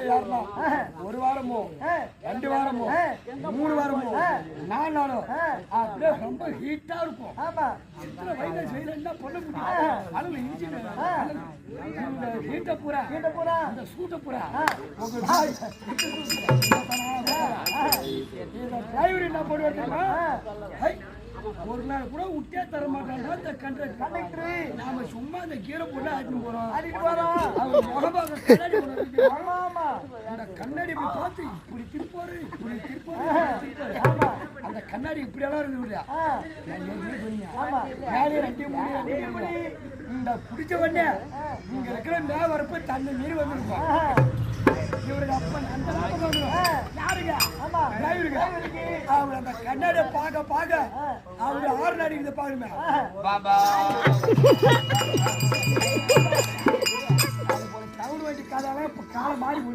யாருன்னா ஒரு வாரமோ 2 வாரமோ 3 வாரமோ 4 நாளோ அப்படியே ரொம்ப ஹீட்டா இருக்கும். இத்தனை வயதை செய்யலன்னா பண்ண முடியும். அளவு இன்ஜின் இந்த ஹீட்டை பூரா இந்த சூட்டை பூரா உங்க டிரைவர் என்ன பண்ணுவாங்க, ஒரு நாள் கூட விட்டே தர மாட்டாங்க. அந்த கண்டக்டர் நாம சும்மா அந்த கீரை போட்டு ஆட்டிட்டு போறோம். அவங்க முகமாக கண்ணாடி அந்த கண்ணாடி பார்த்து இப்படி திருப்பாரு அந்த கண்ணாடி இப்படி எல்லாம் இருக்கு. மேலே 2 மூடி இந்த பிடிச்ச உடனே இங்க இருக்கிற மேல வரப்ப தண்ணி மீறி வந்துருப்போம். இவருக்கு அப்பன் அந்த யாருங்க அவர் அந்த கண்ணாடியை பார்க்க அவரு 6 நாடி பாருங்க பாபா